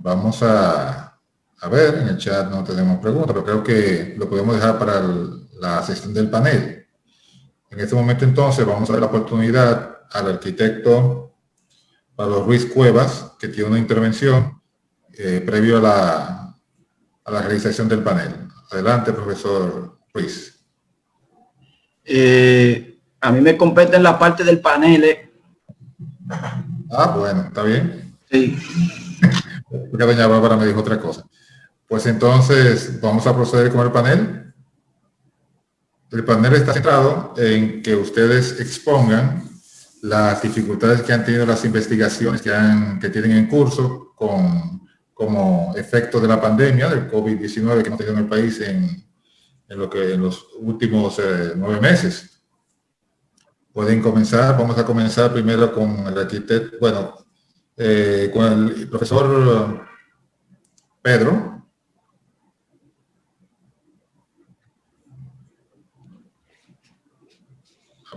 Vamos a ver, en el chat no tenemos preguntas, pero creo que lo podemos dejar para la sesión del panel. En este momento entonces vamos a dar la oportunidad al arquitecto Pablo Ruiz Cuevas, que tiene una intervención previo a la realización del panel. Adelante, profesor Ruiz. A mí me compete en la parte del panel. Ah, bueno, está bien. Sí. Porque doña Bárbara me dijo otra cosa. Pues entonces vamos a proceder con el panel. El panel está centrado en que ustedes expongan las dificultades que han tenido las investigaciones que tienen en curso como efecto de la pandemia del COVID-19 que hemos tenido en el país en los últimos 9 meses. Pueden comenzar. Vamos a comenzar primero con el arquitecto, con el profesor Pedro.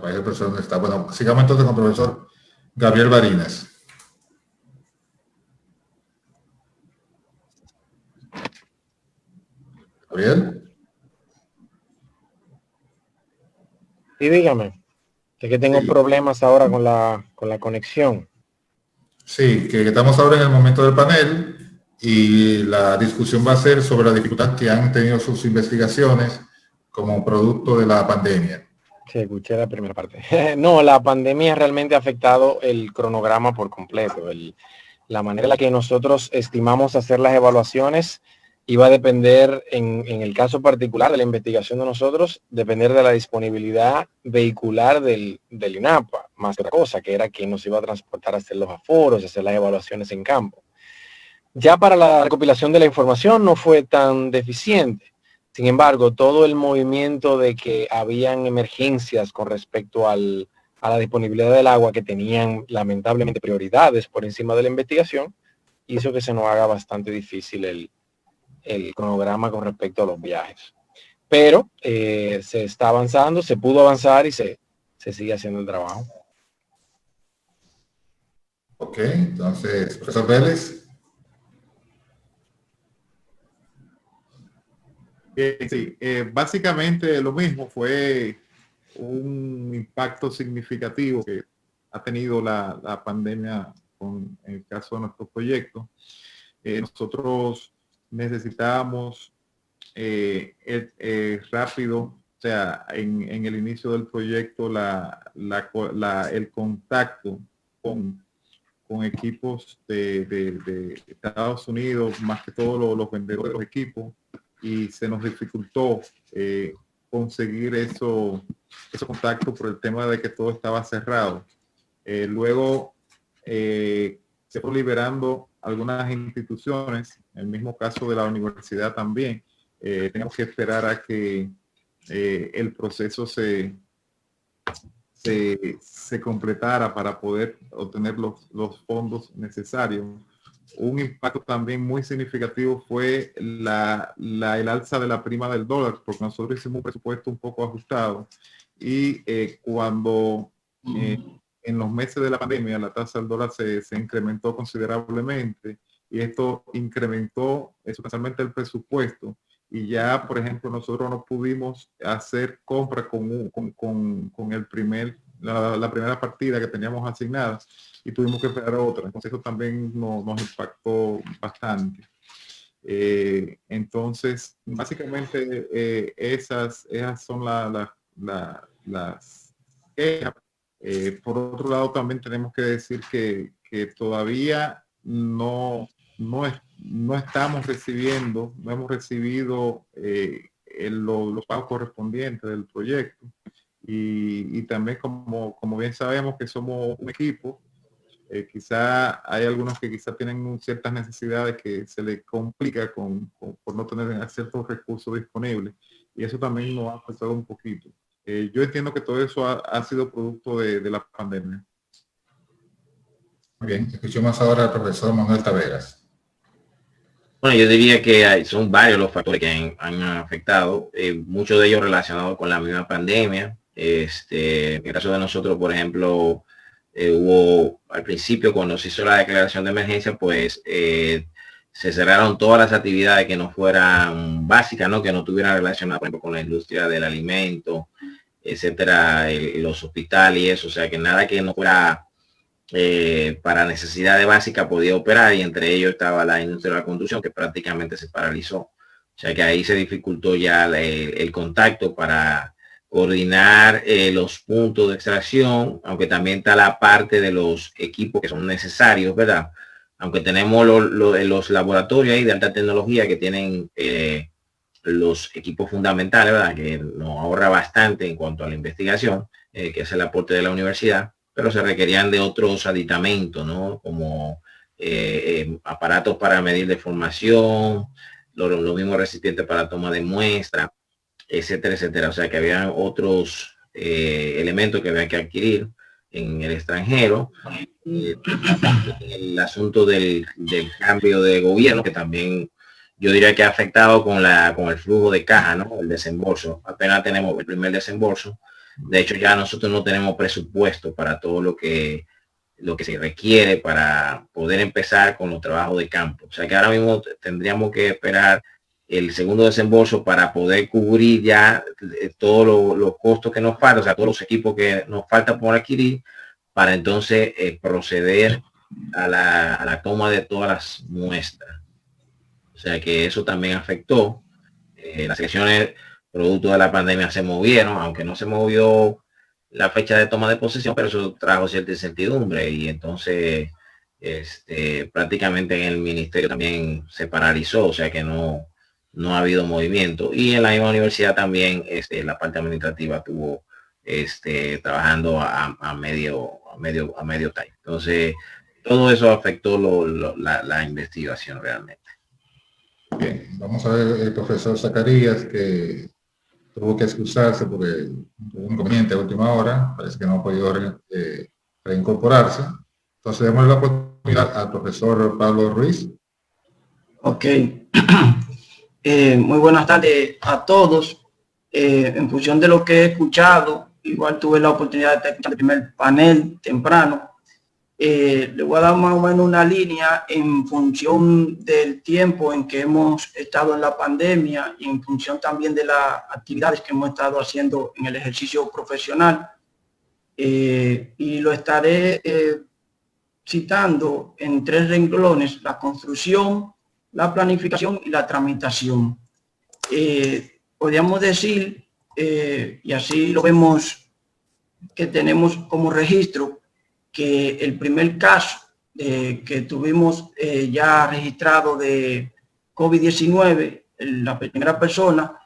El profesor no está. Bueno, sigamos entonces con el profesor Gabriel Barinas. Gabriel. Sí, dígame. Es que tengo problemas ahora con la conexión. Sí, que estamos ahora en el momento del panel y la discusión va a ser sobre la dificultad que han tenido sus investigaciones como producto de la pandemia. Sí, escuché la primera parte. No, la pandemia realmente ha afectado el cronograma por completo. La manera en la que nosotros estimamos hacer las evaluaciones iba a depender, en el caso particular de la investigación de nosotros, depender de la disponibilidad vehicular del INAPA, más que otra cosa, que era quien nos iba a transportar a hacer los aforos, hacer las evaluaciones en campo. Ya para la recopilación de la información no fue tan deficiente. Sin embargo, todo el movimiento de que habían emergencias con respecto a la disponibilidad del agua, que tenían lamentablemente prioridades por encima de la investigación, hizo que se nos haga bastante difícil el cronograma con respecto a los viajes. Pero se está avanzando, se pudo avanzar y se sigue haciendo el trabajo. Ok, entonces, profesor Vélez. Sí, básicamente lo mismo, fue un impacto significativo que ha tenido la pandemia con el caso de nuestro proyecto. Nosotros necesitábamos rápido, o sea, en el inicio del proyecto, el contacto con equipos de Estados Unidos, más que todos los vendedores de los equipos, y se nos dificultó conseguir esos contactos por el tema de que todo estaba cerrado. Luego se fue liberando algunas instituciones, en el mismo caso de la universidad también. Tenemos que esperar a que el proceso se completara para poder obtener los fondos necesarios. Un impacto también muy significativo fue el alza de la prima del dólar, porque nosotros hicimos un presupuesto un poco ajustado y cuando en los meses de la pandemia la tasa del dólar se incrementó considerablemente y esto incrementó sustancialmente el presupuesto. Y ya, por ejemplo, nosotros no pudimos hacer compras con la primera partida que teníamos asignada y tuvimos que esperar otra. Entonces eso también nos impactó bastante. Entonces, básicamente esas son las quejas. Por otro lado, también tenemos que decir que todavía no estamos recibiendo, no hemos recibido los pagos correspondientes del proyecto y también como bien sabemos que somos un equipo, quizá hay algunos que quizá tienen ciertas necesidades que se les complica por no tener ciertos recursos disponibles y eso también nos ha afectado un poquito. Yo entiendo que todo eso ha sido producto de la pandemia. Muy bien, escuchemos ahora al profesor Manuel Taveras. Bueno, yo diría que son varios los factores que han afectado, muchos de ellos relacionados con la misma pandemia. En el caso de nosotros, por ejemplo, hubo al principio cuando se hizo la declaración de emergencia, pues se cerraron todas las actividades que no fueran básicas, ¿no? Que no tuvieran relación, por ejemplo, con la industria del alimento, etcétera, los hospitales y eso, o sea, que nada que no fuera para necesidades básicas podía operar, y entre ellos estaba la industria de la construcción, que prácticamente se paralizó. O sea que ahí se dificultó ya el contacto para coordinar los puntos de extracción, aunque también está la parte de los equipos que son necesarios, ¿verdad? Aunque tenemos los laboratorios ahí de alta tecnología que tienen los equipos fundamentales, ¿verdad? Que nos ahorra bastante en cuanto a la investigación, que es el aporte de la universidad, pero se requerían de otros aditamentos, ¿no? Como aparatos para medir deformación, los mismos recipientes para toma de muestra, etcétera, etcétera. O sea que había otros elementos que había que adquirir en el extranjero. El asunto del cambio de gobierno, que también yo diría que ha afectado con el flujo de caja, ¿no? El desembolso. Apenas tenemos el primer desembolso. De hecho, ya nosotros no tenemos presupuesto para todo lo que se requiere para poder empezar con los trabajos de campo. O sea que ahora mismo tendríamos que esperar el segundo desembolso para poder cubrir ya todos los costos que nos faltan, o sea, todos los equipos que nos falta por adquirir, para entonces proceder a la toma de todas las muestras. O sea que eso también afectó. Las elecciones producto de la pandemia se movieron, aunque no se movió la fecha de toma de posesión, pero eso trajo cierta incertidumbre, y entonces prácticamente en el ministerio también se paralizó, o sea que no ha habido movimiento. Y en la misma universidad también la parte administrativa estuvo trabajando a medio time. Entonces todo eso afectó la investigación realmente. Bien, vamos a ver el profesor Zacarías, que tuvo que excusarse porque tuvo un inconveniente a última hora, parece que no ha podido reincorporarse. Entonces demos la oportunidad al profesor Pablo Ruiz. Ok. Muy buenas tardes a todos. En función de lo que he escuchado, igual tuve la oportunidad de escuchar el primer panel temprano. Le voy a dar más o menos una línea en función del tiempo en que hemos estado en la pandemia y en función también de las actividades que hemos estado haciendo en el ejercicio profesional. Y lo estaré citando en 3 renglones: la construcción, la planificación y la tramitación. Podríamos decir, y así lo vemos, que tenemos como registro que el primer caso que tuvimos ya registrado de COVID-19, la primera persona,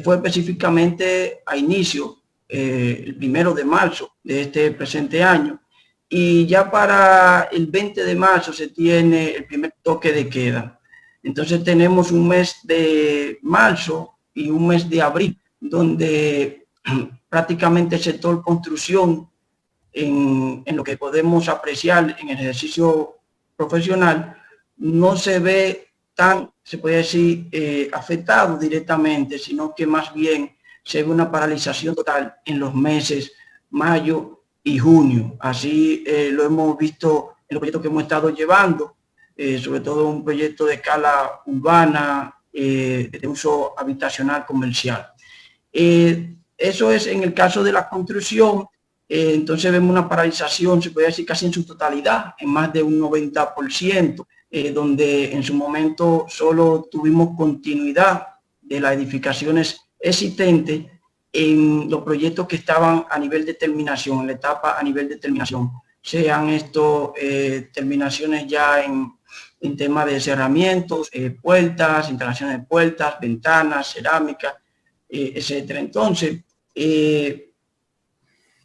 fue específicamente a inicio, el 1 de marzo de este presente año, y ya para el 20 de marzo se tiene el primer toque de queda. Entonces tenemos un mes de marzo y un mes de abril, donde prácticamente el sector construcción, en lo que podemos apreciar en el ejercicio profesional, no se ve tan, se puede decir, afectado directamente, sino que más bien se ve una paralización total en los meses mayo y junio. Así lo hemos visto en los proyectos que hemos estado llevando, sobre todo un proyecto de escala urbana, de uso habitacional comercial. Eso es en el caso de la construcción. Entonces vemos una paralización, se puede decir casi en su totalidad, en más de un 90%, donde en su momento solo tuvimos continuidad de las edificaciones existentes en los proyectos que estaban a nivel de terminación, en la etapa a nivel de terminación, sean estos terminaciones ya en tema de cerramientos, puertas, instalaciones de puertas, ventanas, cerámica, etcétera. Entonces,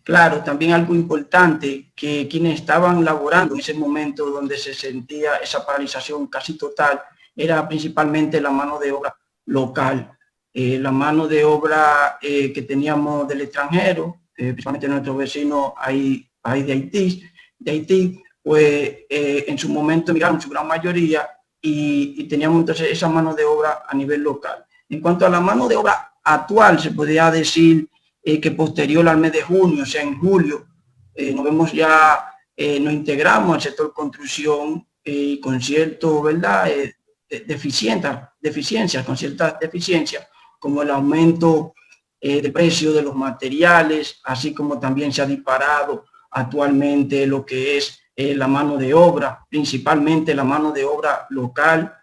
claro, también algo importante, que quienes estaban laborando en ese momento donde se sentía esa paralización casi total, era principalmente la mano de obra local. La mano de obra que teníamos del extranjero, principalmente nuestros vecinos ahí de Haití, pues en su momento emigraron su gran mayoría y teníamos entonces esa mano de obra a nivel local. En cuanto a la mano de obra actual, se podría decir que posterior al mes de junio, o sea, en julio, nos vemos ya, nos integramos al sector construcción con cierto, ¿verdad?, deficiencias, con ciertas deficiencias, como el aumento del precio de los materiales, así como también se ha disparado actualmente lo que es la mano de obra, principalmente la mano de obra local,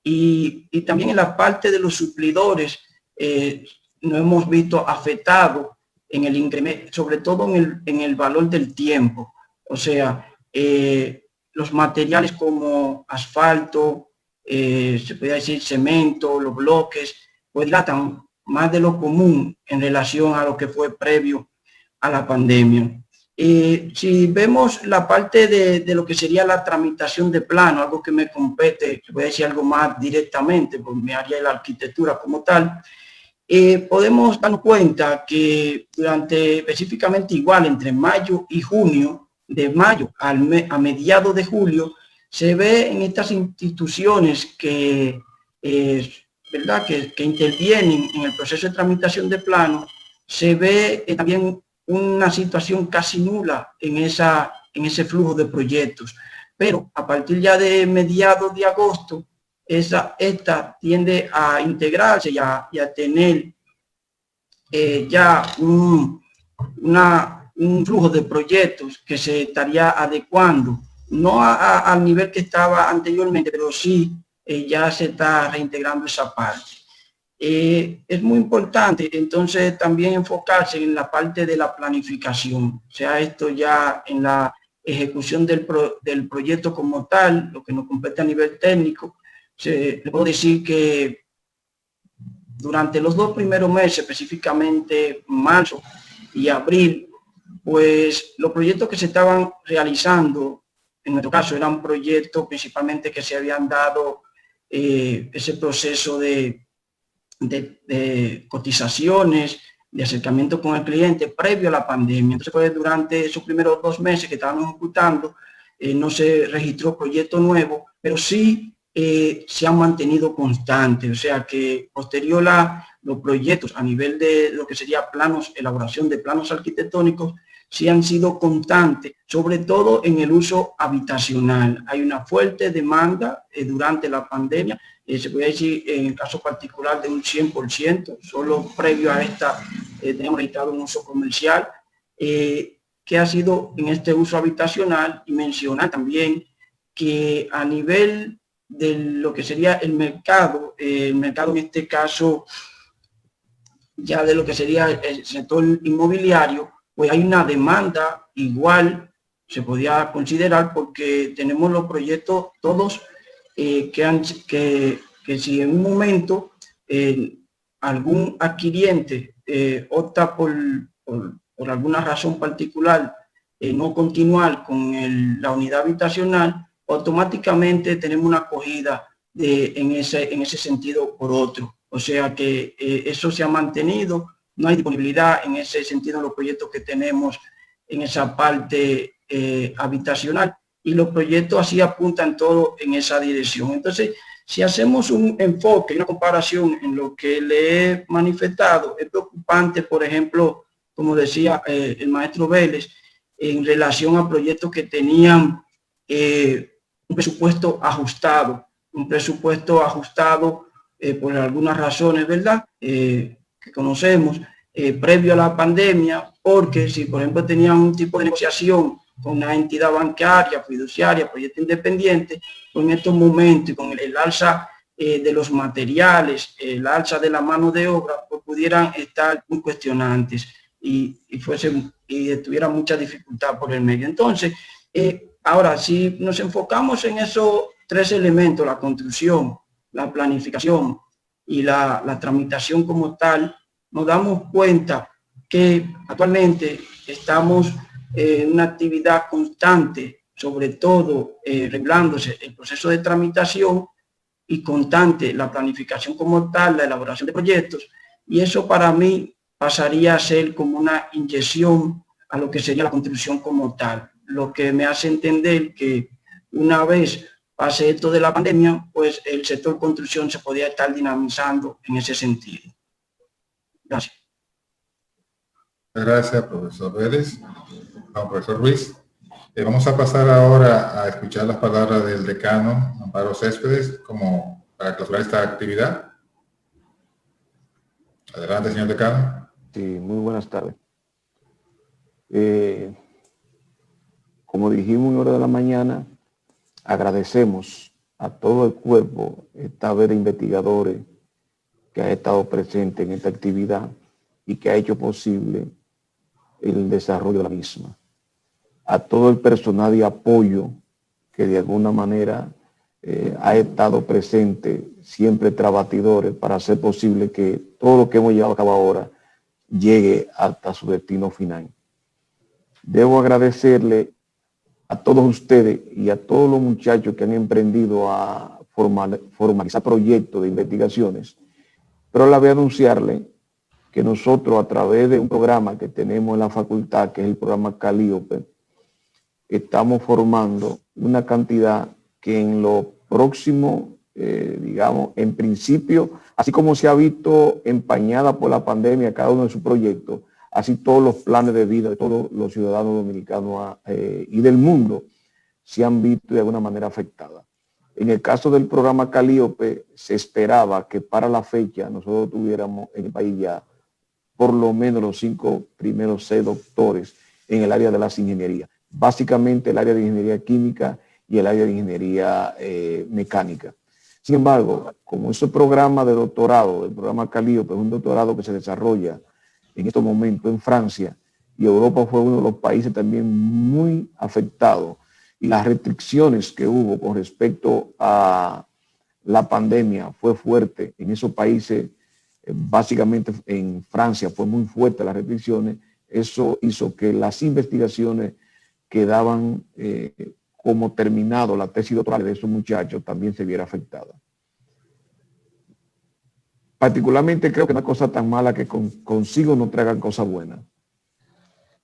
y también en la parte de los suplidores nos hemos visto afectados en el incremento, sobre todo en el valor del tiempo. O sea, los materiales como asfalto, se podría decir cemento, los bloques, pues dilatan más de lo común en relación a lo que fue previo a la pandemia. Si vemos la parte de lo que sería la tramitación de plano, algo que me compete, voy a decir algo más directamente, por mi área de la arquitectura como tal, podemos darnos cuenta que durante específicamente igual entre mayo y junio, de mayo a mediados de julio, se ve en estas instituciones que, ¿verdad? que intervienen en el proceso de tramitación de plano, se ve también una situación casi nula en ese flujo de proyectos. Pero a partir ya de mediados de agosto, esta tiende a integrarse y a tener ya un flujo de proyectos que se estaría adecuando, no al nivel que estaba anteriormente, pero sí ya se está reintegrando esa parte. Es muy importante entonces también enfocarse en la parte de la planificación, sea esto ya en la ejecución del proyecto como tal, lo que nos compete a nivel técnico. Le puedo decir que durante los 2 primeros meses, específicamente marzo y abril, pues los proyectos que se estaban realizando, en nuestro caso eran proyectos principalmente que se habían dado ese proceso de cotizaciones, de acercamiento con el cliente previo a la pandemia. Entonces, pues, durante esos primeros 2 meses que estábamos ejecutando, no se registró proyecto nuevo, pero sí se han mantenido constantes. O sea que posterior a los proyectos a nivel de lo que sería planos, elaboración de planos arquitectónicos, sí han sido constantes, sobre todo en el uso habitacional. Hay una fuerte demanda durante la pandemia. Se puede decir en el caso particular de un 100%, solo previo a esta tenemos registrado un uso comercial, que ha sido en este uso habitacional, y mencionar también que a nivel de lo que sería el mercado en este caso ya de lo que sería el sector inmobiliario, pues hay una demanda igual, se podía considerar, porque tenemos los proyectos todos que si en un momento algún adquiriente opta por alguna razón particular no continuar con la unidad habitacional, automáticamente tenemos una acogida en ese sentido por otro. O sea que eso se ha mantenido, no hay disponibilidad en ese sentido en los proyectos que tenemos en esa parte habitacional, y los proyectos así apuntan todo en esa dirección. Entonces, si hacemos un enfoque, una comparación en lo que le he manifestado, es preocupante, por ejemplo, como decía el maestro Vélez, en relación a proyectos que tenían un presupuesto ajustado por algunas razones, ¿verdad? Que conocemos previo a la pandemia, porque si, por ejemplo, tenían un tipo de negociación con una entidad bancaria, fiduciaria, proyecto independiente, pues en estos momentos, con el alza de los materiales, el alza de la mano de obra, pues pudieran estar muy cuestionantes y tuviera mucha dificultad por el medio. Entonces, ahora, si nos enfocamos en esos 3 elementos, la construcción, la planificación y la tramitación como tal, nos damos cuenta que actualmente estamos en una actividad constante, sobre todo regulándose el proceso de tramitación, y constante la planificación como tal, la elaboración de proyectos, y eso para mí pasaría a ser como una inyección a lo que sería la construcción como tal, lo que me hace entender que una vez pase esto de la pandemia, pues el sector construcción se podría estar dinamizando en ese sentido. Gracias. Gracias, profesor Vélez. Profesor Ruiz. Vamos a pasar ahora a escuchar las palabras del decano Amparo Céspedes como para clausurar esta actividad. Adelante, señor decano. Sí, muy buenas tardes. Como dijimos en hora de la mañana, agradecemos a todo el cuerpo, esta vez de investigadores, que ha estado presente en esta actividad y que ha hecho posible el desarrollo de la misma. A todo el personal de apoyo que de alguna manera ha estado presente, siempre tras batidores, para hacer posible que todo lo que hemos llevado a cabo ahora llegue hasta su destino final. Debo agradecerle a todos ustedes y a todos los muchachos que han emprendido a formalizar proyectos de investigaciones, pero a la vez anunciarle que nosotros, a través de un programa que tenemos en la facultad, que es el programa Calíope, estamos formando una cantidad que en lo próximo, digamos, en principio, así como se ha visto empañada por la pandemia cada uno de sus proyectos, así todos los planes de vida de todos los ciudadanos dominicanos y del mundo se han visto de alguna manera afectadas. En el caso del programa Calíope, se esperaba que para la fecha nosotros tuviéramos en el país ya por lo menos los 5 primeros 6 doctores en el área de las ingenierías. Básicamente el área de ingeniería química y el área de ingeniería mecánica. Sin embargo, como ese programa de doctorado, el programa Calíope, es un doctorado que se desarrolla en estos momentos en Francia, y Europa fue uno de los países también muy afectados, y las restricciones que hubo con respecto a la pandemia fue fuerte en esos países. Básicamente en Francia fue muy fuerte las restricciones. Eso hizo que las investigaciones que daban como terminado la tesis doctoral de esos muchachos también se viera afectada. Particularmente creo que una cosa tan mala que consigo no traigan cosas buenas.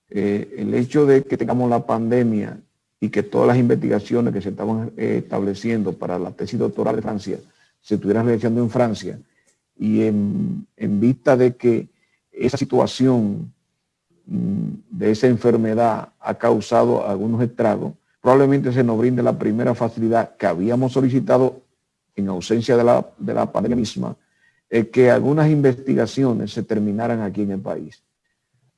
El hecho de que tengamos la pandemia y que todas las investigaciones que se estaban estableciendo para la tesis doctoral de Francia se estuvieran realizando en Francia, y en vista de que esa situación de esa enfermedad ha causado algunos estragos, probablemente se nos brinde la primera facilidad que habíamos solicitado en ausencia de la pandemia misma, que algunas investigaciones se terminaran aquí en el país.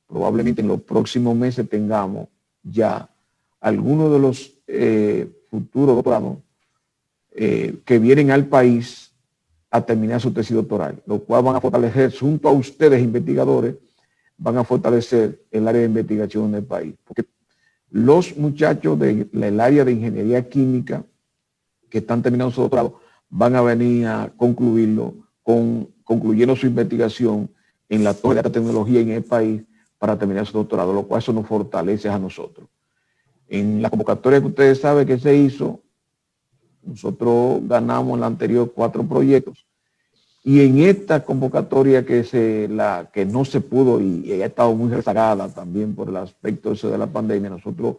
Probablemente en los próximos meses tengamos ya algunos de los futuros doctorados que vienen al país a terminar su tesis doctoral, lo cual van a fortalecer, junto a ustedes investigadores, van a fortalecer el área de investigación del país. Porque los muchachos del área de ingeniería química que están terminando su doctorado van a venir a concluyendo su investigación en la torre de alta tecnología en el país para terminar su doctorado, lo cual eso nos fortalece a nosotros. En la convocatoria que ustedes saben que se hizo, nosotros ganamos en la anterior 4 proyectos, y en esta convocatoria que no se pudo y ha estado muy rezagada también por el aspecto ese de la pandemia, nosotros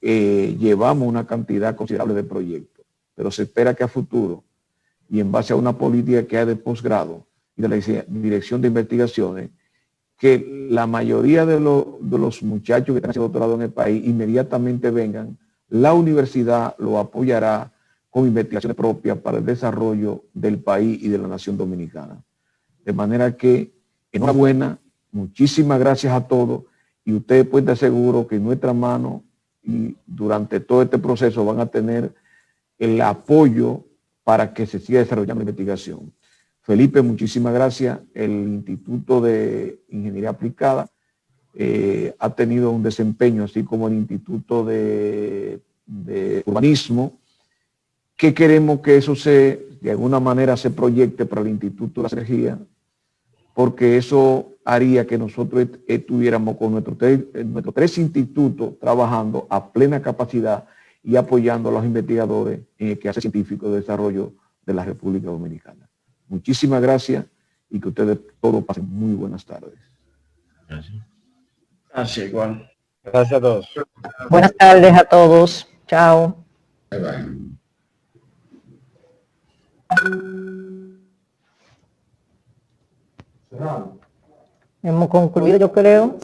llevamos una cantidad considerable de proyectos, pero se espera que a futuro, y en base a una política que hay de posgrado y de la dirección de investigaciones, que la mayoría de los muchachos que están haciendo doctorado en el país inmediatamente vengan, la universidad lo apoyará con investigaciones propias para el desarrollo del país y de la nación dominicana. De manera que, enhorabuena, muchísimas gracias a todos, y ustedes pueden estar seguros que en nuestra mano y durante todo este proceso van a tener el apoyo para que se siga desarrollando la investigación. Felipe, muchísimas gracias. El Instituto de Ingeniería Aplicada ha tenido un desempeño, así como el Instituto de Urbanismo, que queremos que eso de alguna manera se proyecte para el Instituto de las Energías, porque eso haría que nosotros estuviéramos con nuestros 3 institutos trabajando a plena capacidad y apoyando a los investigadores en el quehacer científico de desarrollo de la República Dominicana. Muchísimas gracias y que ustedes todos pasen muy buenas tardes. Gracias. Gracias, igual. Gracias a todos. Buenas tardes a todos. Chao. Bye, bye. Hemos concluido, yo creo.